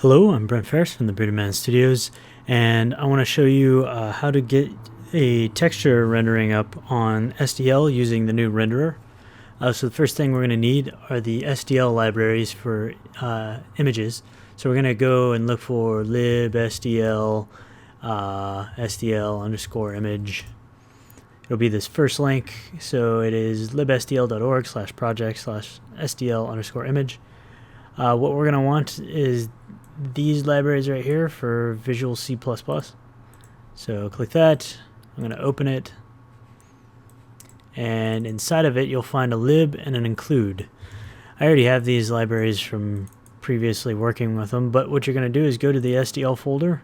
Hello, I'm Brent Farris from the Bearded Studios, and I want to show you how to get a texture rendering up on SDL using the new renderer. So the first thing we're going to need are the SDL libraries for images. So we're going to go and look for libSDL SDL underscore image. It'll be this first link, so it is libsdl.org/project/SDL underscore image. What we're going to want is these libraries right here for Visual C++. So click that. I'm going to open it. And inside of it, you'll find a lib and an include. I already have these libraries from previously working with them, but what you're going to do is go to the SDL folder.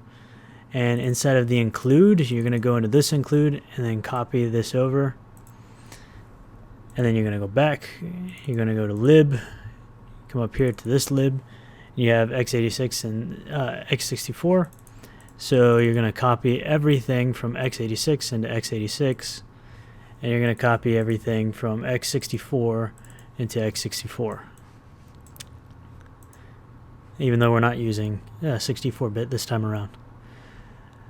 And inside of the include, you're going to go into this include and then copy this over. And then you're going to go back. You're going to go to lib. Come up here to this lib. You have x86 and x64. So you're going to copy everything from x86 into x86. And you're going to copy everything from x64 into x64. Even though we're not using 64-bit this time around.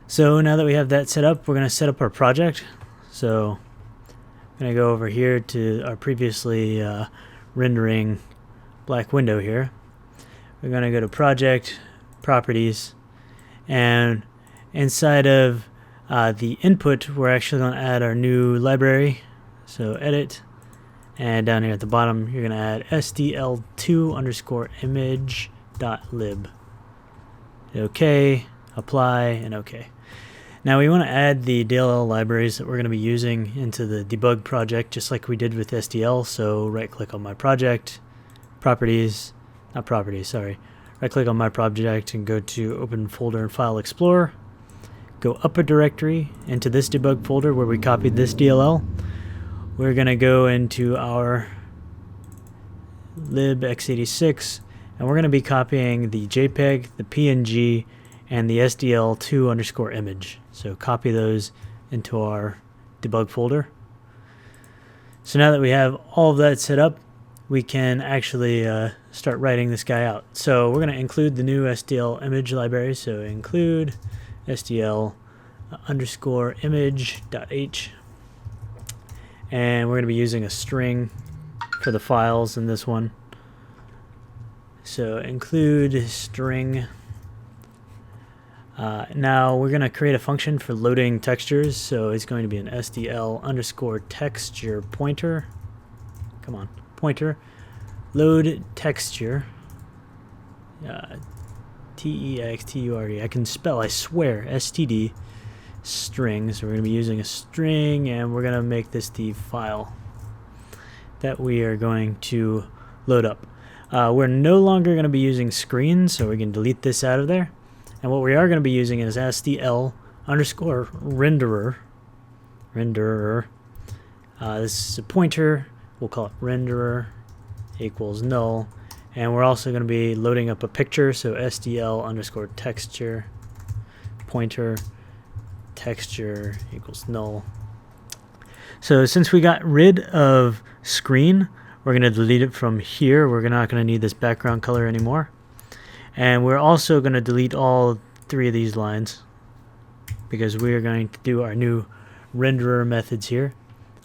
So now that we have that set up, we're going to set up our project. So I'm going to go over here to our previously rendering black window here. We're going to go to Project, Properties, and inside of the input, we're actually going to add our new library. So Edit, and down here at the bottom, you're going to add SDL2 underscore image.lib. OK, apply, and OK. Now we want to add the DLL libraries that we're going to be using into the debug project, just like we did with SDL. So right-click on my project, Properties, not properties, sorry. Right-click on my project and go to Open Folder and File Explorer. Go up a directory into this debug folder where we copied this DLL. We're going to go into our libx86, and we're going to be copying the JPEG, the PNG, and the SDL2 underscore image. So copy those into our debug folder. So now that we have all of that set up, we can actually start writing this guy out. So we're going to include the new SDL image library. So include SDL underscore image.h. And we're going to be using a string for the files in this one. So include string. Now we're going to create a function for loading textures. So it's going to be an SDL underscore texture pointer. Come on. Pointer, load texture, texture, I can spell, I swear, std, string. So we're going to be using a string, and we're going to make this the file that we are going to load up. We're no longer going to be using screens, so we can delete this out of there. And what we are going to be using is STL underscore renderer. This is a pointer. We'll call it renderer equals null. And we're also going to be loading up a picture. So SDL underscore texture pointer texture equals null. So since we got rid of screen, we're going to delete it from here. We're not going to need this background color anymore. And we're also going to delete all three of these lines because we are going to do our new renderer methods here.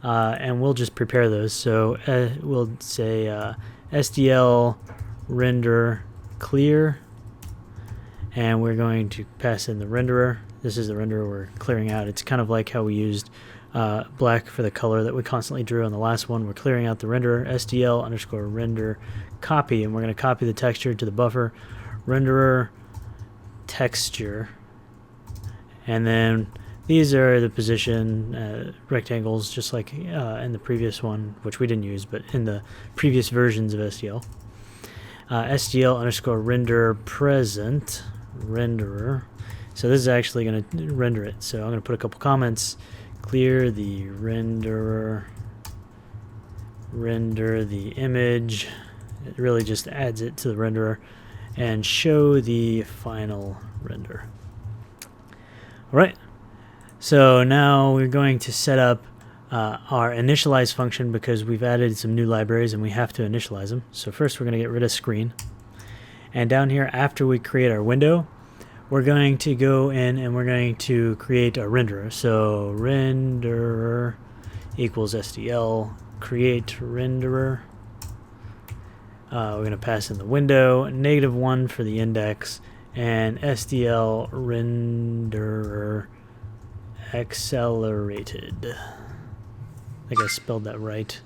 And we'll just prepare those. So we'll say SDL render clear, and we're going to pass in the renderer. This is the renderer we're clearing out. It's kind of like how we used black for the color that we constantly drew on the last one. We're clearing out the renderer, SDL underscore render copy, and we're going to copy the texture to the buffer, renderer texture, and then these are the position rectangles, just like in the previous one, which we didn't use, but in the previous versions of SDL. SDL underscore render present renderer. So this is actually going to render it. So I'm going to put a couple comments. Clear the renderer. Render the image. It really just adds it to the renderer. And show the final render. All right. So now we're going to set up our initialize function because we've added some new libraries and we have to initialize them. So first we're going to get rid of screen. And down here, after we create our window, we're going to go in and we're going to create a renderer. So renderer equals SDL create renderer. We're going to pass in the window, -1 for the index, and STL renderer accelerated. I think I spelled that right.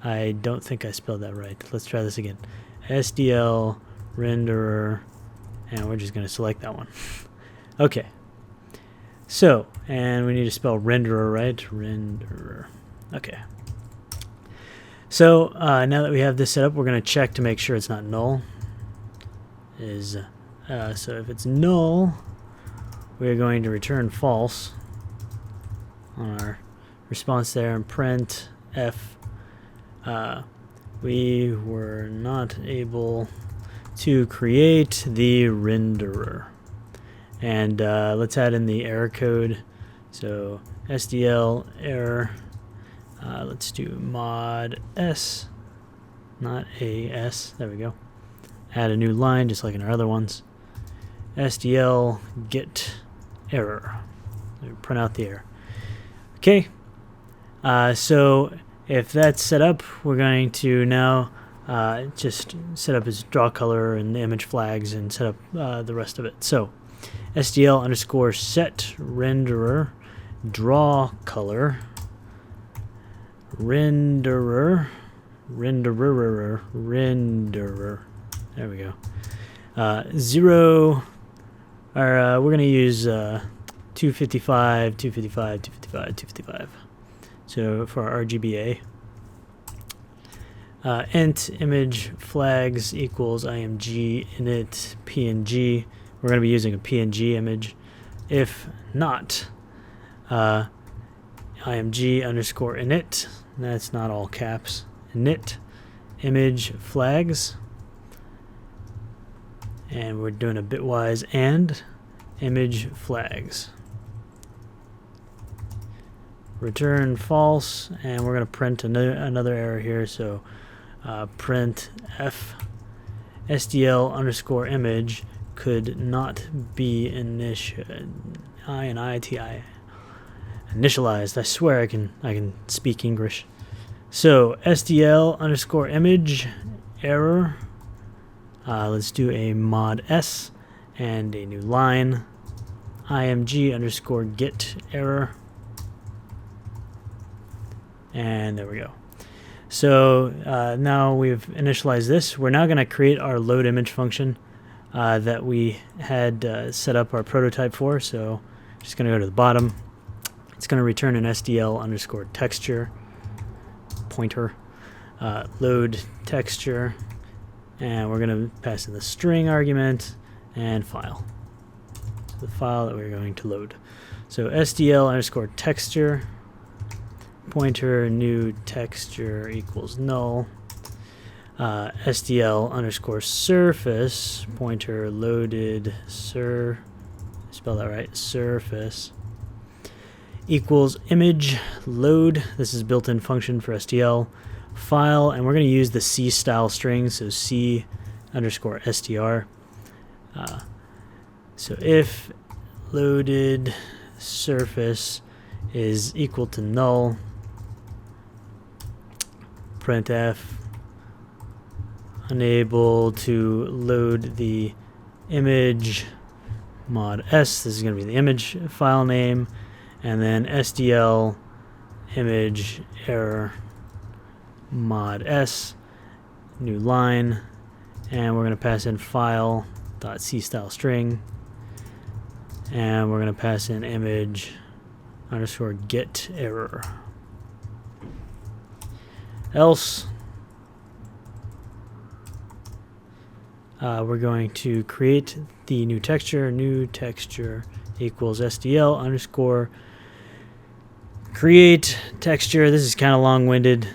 I don't think I spelled that right. Let's try this again. SDL renderer, and we're just going to select that one. Okay. So, and we need to spell renderer, right? Renderer. Okay. So now that we have this set up, we're going to check to make sure it's not null. So if it's null, we're going to return false on our response there, and print f. We were not able to create the renderer. And let's add in the error code. So SDL error. Let's do mod s, not AS. There we go. Add a new line just like in our other ones. SDL get error. Print out the error. Okay. So if that's set up, we're going to now just set up as draw color and the image flags and set up the rest of it. So SDL underscore set renderer draw color renderer. There we go. 0. We're going to use 255, 255, 255, 255. So for our RGBA. Int image flags equals img init PNG. We're going to be using a PNG image. If not, img underscore init. That's not all caps. Init image flags. And we're doing a bitwise and image flags. Return false, and we're going to print another error here. So print f SDL underscore image could not be initialized. I swear I can speak English. So SDL underscore image error. Let's do a mod s and a new line. img underscore get error. And there we go. So now we've initialized this. We're now going to create our load image function that we had set up our prototype for. So just going to go to the bottom. It's going to return an SDL underscore texture pointer, load texture, and we're going to pass in the string argument and file. So the file that we're going to load. So SDL underscore texture pointer new texture equals null. SDL underscore surface pointer loaded spell that right, surface equals image load. This is built-in function for SDL file, and we're going to use the C style string, so C underscore str. So if loaded surface is equal to null, printf unable to load the image mod s. This is going to be the image file name, and then SDL image error mod s new line, and we're going to pass in file dot c style string, and we're going to pass in image underscore get error. Else we're going to create the new texture equals SDL underscore create texture. This is kind of long-winded.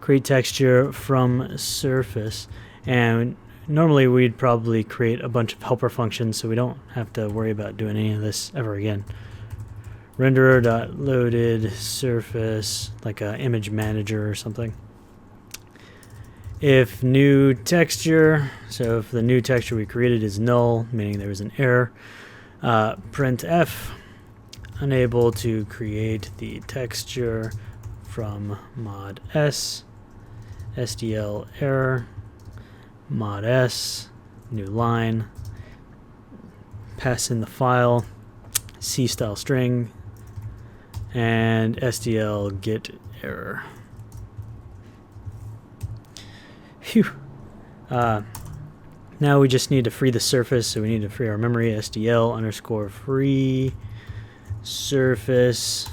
Create texture from surface, and normally we'd probably create a bunch of helper functions so we don't have to worry about doing any of this ever again. Renderer.loaded surface, like a image manager or something. If new texture, so if the new texture we created is null, meaning there was an error, printf unable to create the texture from mod s, SDL error, mod s, new line, pass in the file, C style string, and SDL get error. Phew. Now we just need to free the surface, so we need to free our memory. SDL underscore free surface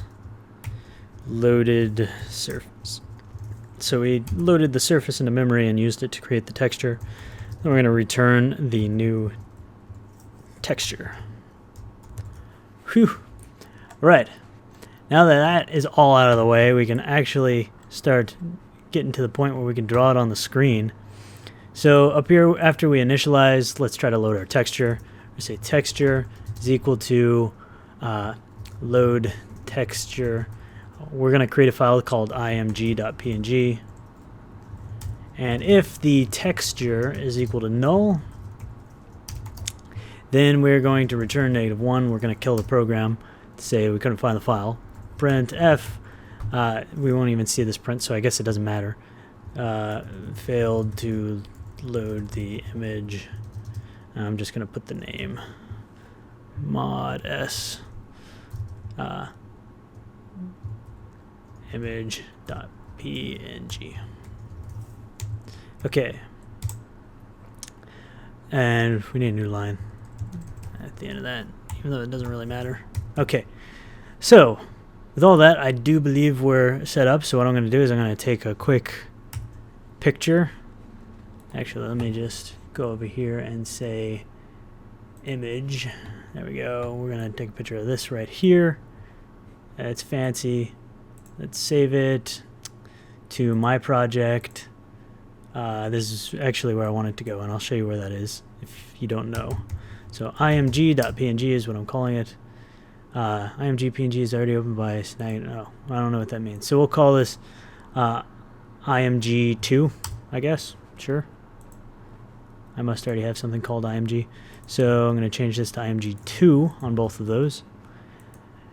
loaded surface. So we loaded the surface into memory and used it to create the texture. Then we're going to return the new texture. Whew. Right. Now that that is all out of the way, we can actually start getting to the point where we can draw it on the screen. So up here, after we initialize, let's try to load our texture. We say texture is equal to load texture. We're going to create a file called img.png. And if the texture is equal to null, then we're going to return -1. We're going to kill the program to say we couldn't find the file. Printf, we won't even see this print, so I guess it doesn't matter. Failed to load the image. I'm just going to put the name mod s image.png. Okay. And we need a new line at the end of that, even though it doesn't really matter. Okay. So, with all that, I do believe we're set up. So what I'm going to do is I'm going to take a quick picture. Actually, let me just go over here and say image. There we go. We're going to take a picture of this right here. It's fancy. Let's save it to my project. This is actually where I want it to go, and I'll show you where that is if you don't know. So img.png is what I'm calling it. img.png is already opened by snag. Oh, I don't know what that means. So we'll call this img2, I guess. Sure. I must already have something called img. So I'm going to change this to img2 on both of those.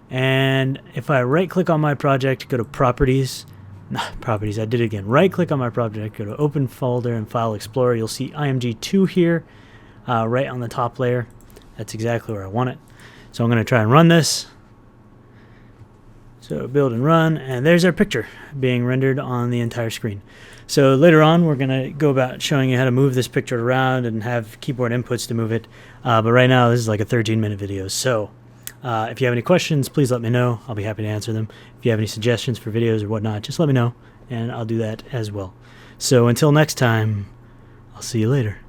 And if I right-click on my project, go to Properties. Properties, I did it again. Right-click on my project, go to Open Folder and File Explorer. You'll see img2 here, right on the top layer. That's exactly where I want it. So I'm going to try and run this. So build and run, and there's our picture being rendered on the entire screen. So later on, we're going to go about showing you how to move this picture around and have keyboard inputs to move it. But right now, this is like a 13-minute video. So if you have any questions, please let me know. I'll be happy to answer them. If you have any suggestions for videos or whatnot, just let me know, and I'll do that as well. So until next time, I'll see you later.